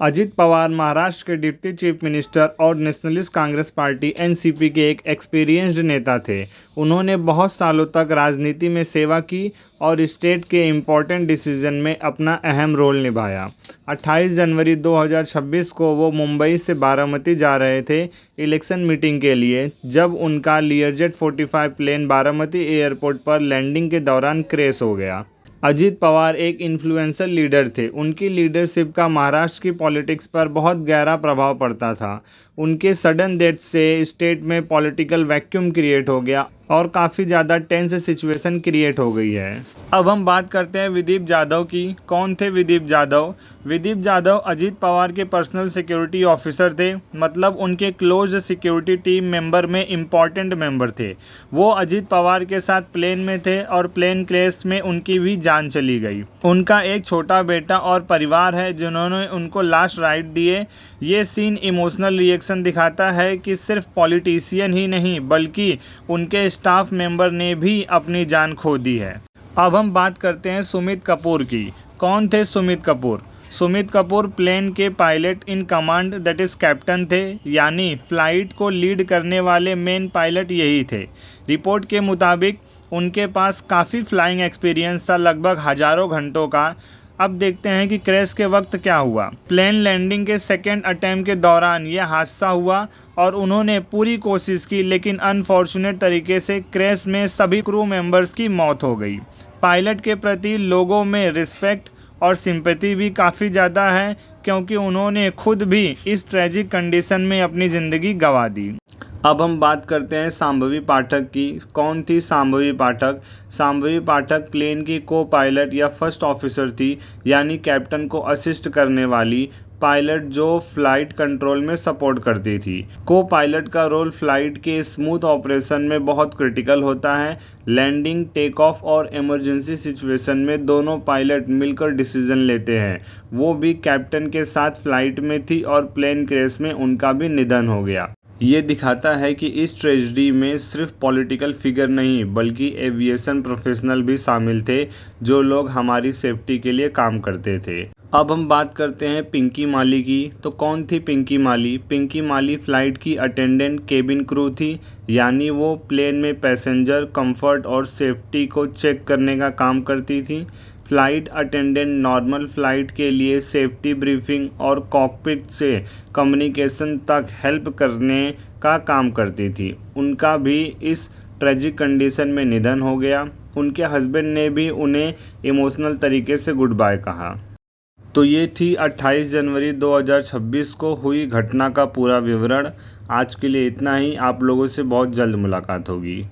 अजित पवार महाराष्ट्र के deputy chief minister और nationalist Congress party NCP के एक एक्सपीरियंस्ड नेता थे। उन्होंने बहुत सालों तक राजनीति में सेवा की और स्टेट के इम्पोर्टेंट डिसीजन में अपना अहम रोल निभाया। 28 जनवरी 2026 को वो मुंबई से बारामती जा रहे थे इलेक्शन मीटिंग के लिए, जब उनका लियरजेट 45 प्लेन बारामती एयरपोर्ट पर लैंडिंग के दौरान क्रैश हो गया। अजित पवार एक इन्फ्लुएंसर लीडर थे। उनकी लीडरशिप का महाराष्ट्र की पॉलिटिक्स पर बहुत गहरा प्रभाव पड़ता था। उनके सडन डेथ से स्टेट में पॉलिटिकल वैक्यूम क्रिएट हो गया और काफ़ी ज़्यादा टेंस सिचुएशन क्रिएट हो गई है। अब हम बात करते हैं विदीप जाधव की। कौन थे विदीप जाधव? विदीप जाधव अजित पवार के पर्सनल सिक्योरिटी ऑफिसर थे, मतलब उनके क्लोज सिक्योरिटी टीम मेंबर में इम्पॉर्टेंट मेंबर थे। वो अजित पवार के साथ प्लेन में थे और प्लेन क्रैश में उनकी भी जान चली गई। उनका एक छोटा बेटा और परिवार है जिन्होंने उनको लास्ट राइड दिए। ये सीन इमोशनल रिएक्शन दिखाता है कि सिर्फ पॉलिटिशियन ही नहीं बल्कि उनके स्टाफ मेंबर ने भी अपनी जान खो दी है। अब हम बात करते हैं सुमित कपूर की। कौन थे सुमित कपूर? सुमित कपूर प्लेन के pilot in command that is captain थे, यानी फ्लाइट को लीड करने वाले मेन पायलट यही थे। रिपोर्ट के मुताबिक उनके पास काफ़ी फ्लाइंग एक्सपीरियंस था, लगभग हज़ारों घंटों का। अब देखते हैं कि क्रैश के वक्त क्या हुआ। प्लेन लैंडिंग के सेकेंड अटेम्प्ट के दौरान यह हादसा हुआ और उन्होंने पूरी कोशिश की, लेकिन अनफॉर्चुनेट तरीके से क्रैश में सभी क्रू मेंबर्स की मौत हो गई। पायलट के प्रति लोगों में रिस्पेक्ट और सिंपैथी भी काफ़ी ज़्यादा है, क्योंकि उन्होंने खुद भी इस ट्रेजिक कंडीशन में अपनी ज़िंदगी गंवा दी। अब हम बात करते हैं शांभवी पाठक की। कौन थी शांभवी पाठक? शांभवी पाठक प्लेन की को पायलट या फर्स्ट ऑफिसर थी, यानी कैप्टन को असिस्ट करने वाली पायलट जो फ्लाइट कंट्रोल में सपोर्ट करती थी। को पायलट का रोल फ्लाइट के स्मूथ ऑपरेशन में बहुत क्रिटिकल होता है। लैंडिंग, टेक ऑफ और इमरजेंसी सिचुएशन में दोनों पायलट मिलकर डिसीजन लेते हैं। वो भी कैप्टन के साथ फ्लाइट में थी और प्लेन क्रैश में उनका भी निधन हो गया। ये दिखाता है कि इस ट्रेजेडी में सिर्फ पॉलिटिकल फिगर नहीं बल्कि एविएशन प्रोफेशनल भी शामिल थे, जो लोग हमारी सेफ्टी के लिए काम करते थे। अब हम बात करते हैं पिंकी माली की। तो कौन थी पिंकी माली? पिंकी माली फ्लाइट की अटेंडेंट केबिन क्रू थी, यानी वो प्लेन में पैसेंजर कंफर्ट और सेफ्टी को चेक करने का काम करती थी। फ्लाइट अटेंडेंट नॉर्मल फ्लाइट के लिए सेफ्टी ब्रीफिंग और कॉकपिट से कम्युनिकेशन तक हेल्प करने का काम करती थी। उनका भी इस ट्रेजिक कंडीशन में निधन हो गया। उनके हस्बैंड ने भी उन्हें इमोशनल तरीके से गुड बाय कहा। तो ये थी 28 जनवरी 2026 को हुई घटना का पूरा विवरण। आज के लिए इतना ही। आप लोगों से बहुत जल्द मुलाकात होगी।